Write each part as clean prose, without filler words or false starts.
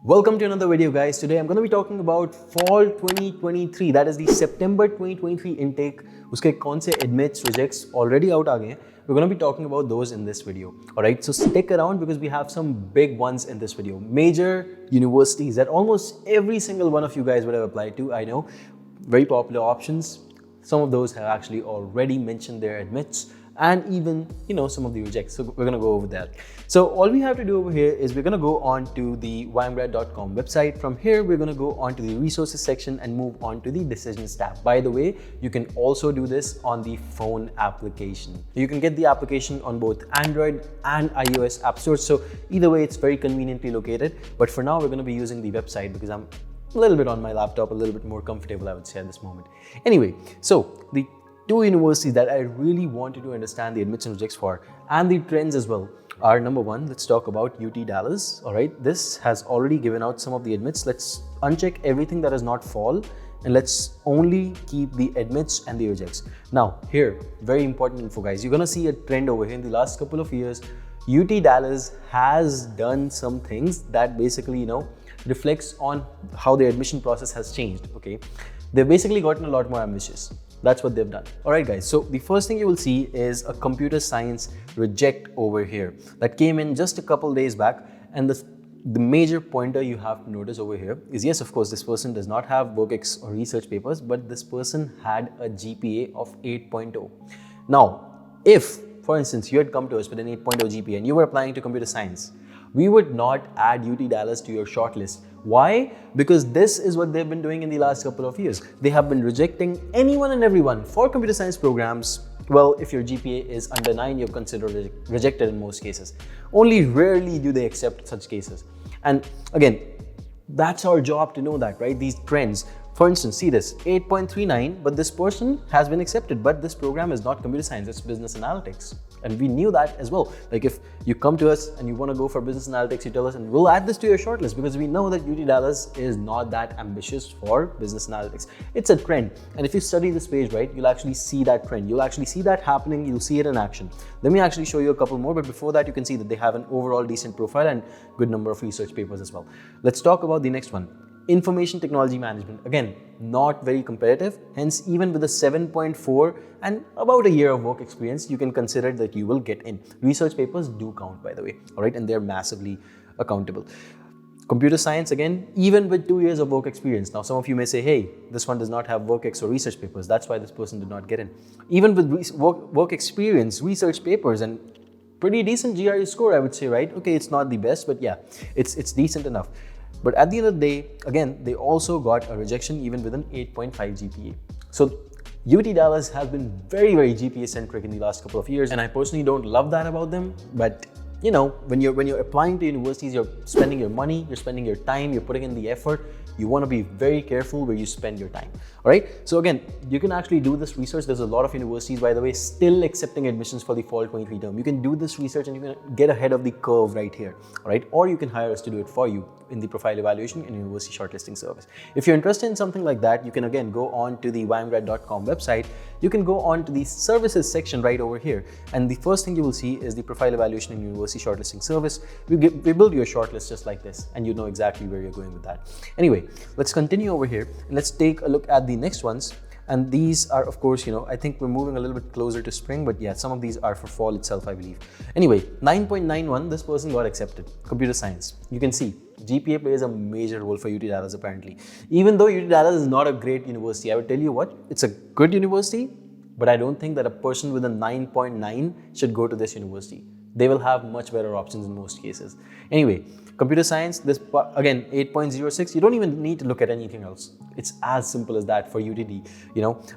Welcome to another video, guys. Today I'm going to be talking about fall 2023, that is the September 2023 intake. Uske kaun se admits, rejects already out aa gaye hain. We're going to be talking about those in this video. Alright, so stick around because we have some big ones in this video. Major universities that almost every single one of you guys would have applied to. I know, very popular options. Some of those have actually already mentioned their admits and even, some of the rejects. So we're going to go over that. So all we have to do over here is we're going to go on to the YMGrad.com website. From here, we're going to go on to the resources section and move on to the decisions tab. By the way, you can also do this on the phone application. You can get the application on both Android and iOS app stores. So either way, it's very conveniently located. But for now, we're going to be using the website because I'm a little bit on my laptop, a little bit more comfortable, I would say, at this moment. Anyway, so the two universities that I really wanted to understand the admits and rejects for and the trends as well are, number one, let's talk about UT Dallas. All right, this has already given out some of the admits. Let's uncheck everything that is not fall and let's only keep the admits and the rejects. Now here, very important info, guys. You're gonna see a trend over here in the last couple of years. UT Dallas has done some things that basically, reflects on how their admission process has changed. Okay, they've basically gotten a lot more ambitious. That's what they've done. All right, guys. So the first thing you will see is a computer science reject over here that came in just a couple days back. And the major pointer you have to notice over here is, yes, of course, this person does not have work-ex or research papers, but this person had a GPA of 8.0. Now, if, for instance, you had come to us with an 8.0 GPA and you were applying to computer science, we would not add UT Dallas to your shortlist. Why? Because this is what they've been doing in the last couple of years. They have been rejecting anyone and everyone for computer science programs. Well, if your GPA is under 9, you're considered rejected in most cases. Only rarely do they accept such cases. And again, that's our job to know that, right? These trends. For instance, see this, 8.39, but this person has been accepted, but this program is not computer science, it's business analytics. And we knew that as well. Like if you come to us and you want to go for business analytics, you tell us and we'll add this to your shortlist because we know that UT Dallas is not that ambitious for business analytics. It's a trend. And if you study this page, right, you'll actually see that trend. You'll actually see that happening. You'll see it in action. Let me actually show you a couple more. But before that, you can see that they have an overall decent profile and good number of research papers as well. Let's talk about the next one. Information technology management. Again, not very competitive. Hence, even with a 7.4 and about a year of work experience, you can consider that you will get in. Research papers do count, by the way. All right, and they're massively accountable. Computer science, again, even with 2 years of work experience. Now, some of you may say, hey, this one does not have work-ex or research papers. That's why this person did not get in. Even with work experience, research papers, and pretty decent GRE score, I would say, right? Okay, it's not the best, but yeah, it's decent enough. But at the end of the day, again, they also got a rejection even with an 8.5 GPA. So UT Dallas has been very, very GPA centric in the last couple of years. And I personally don't love that about them. But when you're applying to universities, you're spending your money, you're spending your time, you're putting in the effort. You want to be very careful where you spend your time. All right. So again, you can actually do this research. There's a lot of universities, by the way, still accepting admissions for the fall 23 term. You can do this research and you can get ahead of the curve right here. All right. Or you can hire us to do it for you in the profile evaluation and university shortlisting service. If you're interested in something like that, you can again go on to the YMGrad.com website. You can go on to the services section right over here. And the first thing you will see is the profile evaluation and university shortlisting service. We build your shortlist just like this, and you know exactly where you're going with that. Anyway, let's continue over here and let's take a look at the next ones. And these are, of course, I think we're moving a little bit closer to spring, but yeah, some of these are for fall itself, I believe. Anyway, 9.91, this person got accepted. Computer science. You can see GPA plays a major role for UT Dallas apparently. Even though UT Dallas is not a great university, I would tell you what, it's a good university, but I don't think that a person with a 9.9 should go to this university. They will have much better options in most cases. Anyway, computer science, this again, 8.06, you don't even need to look at anything else. It's as simple as that for UTD.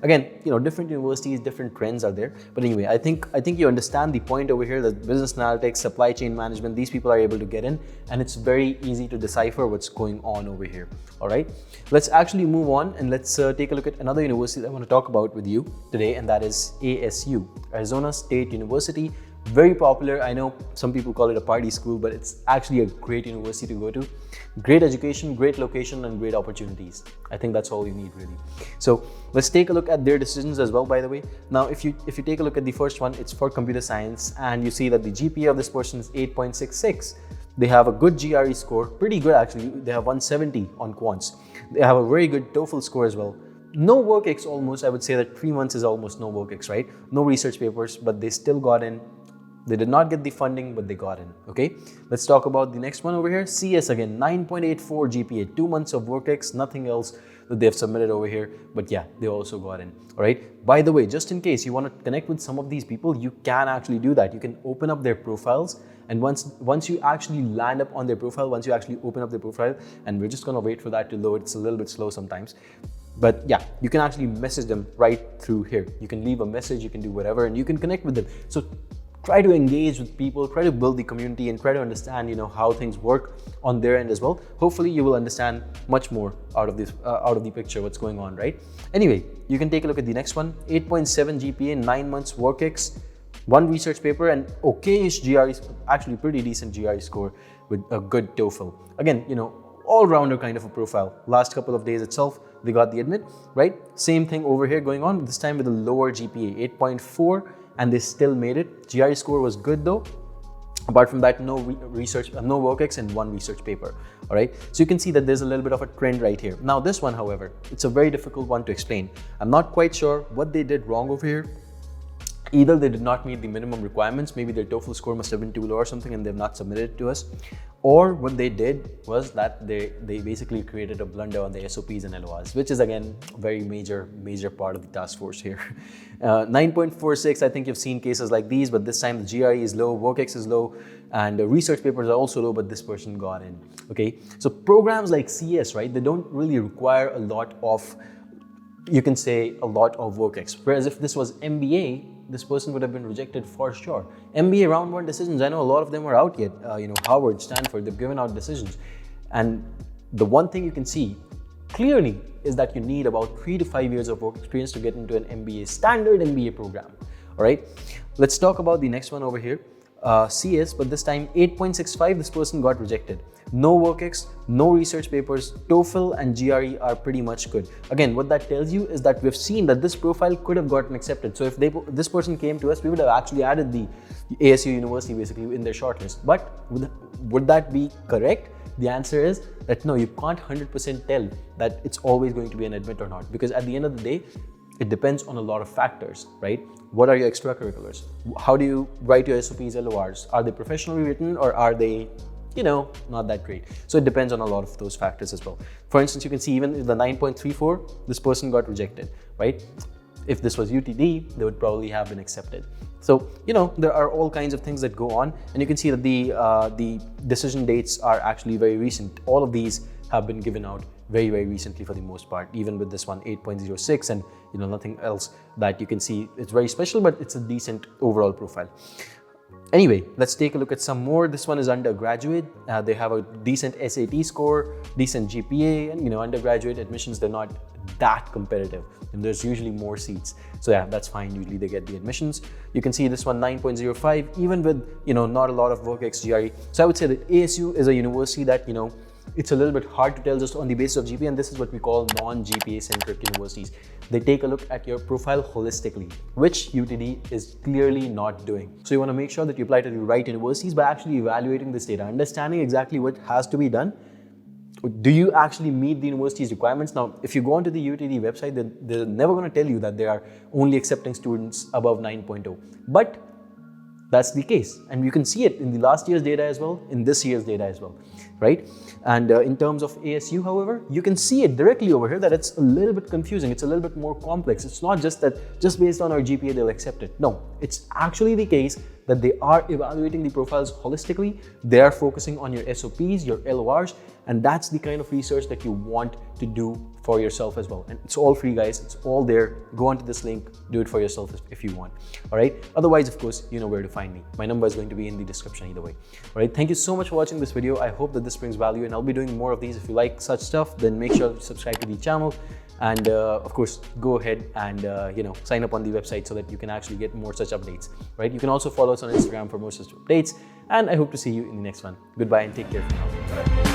Again, different universities, different trends are there. But anyway, I think you understand the point over here that business analytics, supply chain management, these people are able to get in, and it's very easy to decipher what's going on over here. All right, let's actually move on and let's take a look at another university that I want to talk about with you today, and that is ASU, Arizona State University. Very popular. I know some people call it a party school, but it's actually a great university to go to. Great education, great location, and great opportunities. I think that's all you need, really. So let's take a look at their decisions as well, by the way. Now, if you take a look at the first one, it's for computer science, and you see that the GPA of this person is 8.66. They have a good GRE score, pretty good actually. They have 170 on quants. They have a very good TOEFL score as well. No work-ex almost. I would say that 3 months is almost no work-ex, right? No research papers, but they still got in. They did not get the funding, but they got in, okay? Let's talk about the next one over here. CS again, 9.84 GPA, 2 months of work-ex, nothing else that they've submitted over here, but yeah, they also got in, all right? By the way, just in case you want to connect with some of these people, you can actually do that. You can open up their profiles, and once you actually land up on their profile, once you actually open up their profile, and we're just gonna wait for that to load, it's a little bit slow sometimes. But yeah, you can actually message them right through here. You can leave a message, you can do whatever, and you can connect with them. So try to engage with people, try to build the community, and try to understand, how things work on their end as well. Hopefully you will understand much more out of this, out of the picture, what's going on, right? Anyway, you can take a look at the next one. 8.7 GPA, 9 months work-ex, 1 research paper, and okayish GRE, actually pretty decent GRE score with a good TOEFL. Again, all-rounder kind of a profile. Last couple of days itself, they got the admit, right? Same thing over here going on, this time with a lower GPA, 8.4, and they still made it. GRE score was good though. Apart from that, no research, no work-ex, and 1 research paper, all right? So you can see that there's a little bit of a trend right here. Now this one, however, it's a very difficult one to explain. I'm not quite sure what they did wrong over here. Either they did not meet the minimum requirements, maybe their TOEFL score must have been too low or something and they've not submitted it to us, or what they did was that they basically created a blunder on the SOPs and LORs, which is again a very major part of the task force here. 9.46, I think you've seen cases like these, but this time the GRE is low, work-ex is low, and the research papers are also low, but this person got in, okay? So programs like CS, right, they don't really require a lot of, you can say, a lot of work-ex, whereas if this was MBA, this person would have been rejected for sure. MBA round 1 decisions, I know a lot of them are out yet. Harvard, Stanford, they've given out decisions. And the one thing you can see clearly is that you need about 3 to 5 years of work experience to get into an MBA, standard MBA program, all right? Let's talk about the next one over here. CS, but this time 8.65, this person got rejected. No work-ex, no research papers, TOEFL and GRE are pretty much good. Again, what that tells you is that we've seen that this profile could have gotten accepted. So if this person came to us, we would have actually added the ASU University basically in their shortlist. But would that be correct? The answer is that no, you can't 100% tell that it's always going to be an admit or not, because at the end of the day, it depends on a lot of factors, right? What are your extracurriculars? How do you write your SOPs, LORs? Are they professionally written or are they, not that great? So it depends on a lot of those factors as well. For instance, you can see even the 9.34, this person got rejected, right? If this was UTD, they would probably have been accepted. So, there are all kinds of things that go on, and you can see that the decision dates are actually very recent. All of these have been given out very, very recently for the most part, even with this one 8.06 and nothing else that you can see. It's very special, but it's a decent overall profile. Anyway, let's take a look at some more. This one is undergraduate. They have a decent SAT score, decent GPA, and undergraduate admissions, they're not that competitive, and there's usually more seats. So yeah, that's fine. Usually they get the admissions. You can see this one 9.05, even with not a lot of work-ex GRE. So I would say that ASU is a university that it's a little bit hard to tell just on the basis of GPA, and this is what we call non-GPA centric universities. They take a look at your profile holistically, which UTD is clearly not doing. So you want to make sure that you apply to the right universities by actually evaluating this data, understanding exactly what has to be done. Do you actually meet the university's requirements? Now, if you go onto the UTD website, they're never going to tell you that they are only accepting students above 9.0. But that's the case, and you can see it in the last year's data as well, in this year's data as well, right? And in terms of ASU, however, you can see it directly over here that it's a little bit confusing. It's a little bit more complex. It's not just that just based on our GPA they'll accept it. No, it's actually the case that they are evaluating the profiles holistically. They are focusing on your SOPs, your LORs, and that's the kind of research that you want to do for yourself as well. And it's all free, guys. It's all there. Go onto this link, do it for yourself if you want. All right. Otherwise, of course, you know where to find me. My number is going to be in the description either way. All right. Thank you so much for watching this video. I hope that this brings value, and I'll be doing more of these. If you like such stuff, then make sure to subscribe to the channel. And of course, go ahead and sign up on the website so that you can actually get more such updates, right? You can also follow us on Instagram for more such updates, and I hope to see you in the next one. Goodbye and take care for now. Bye.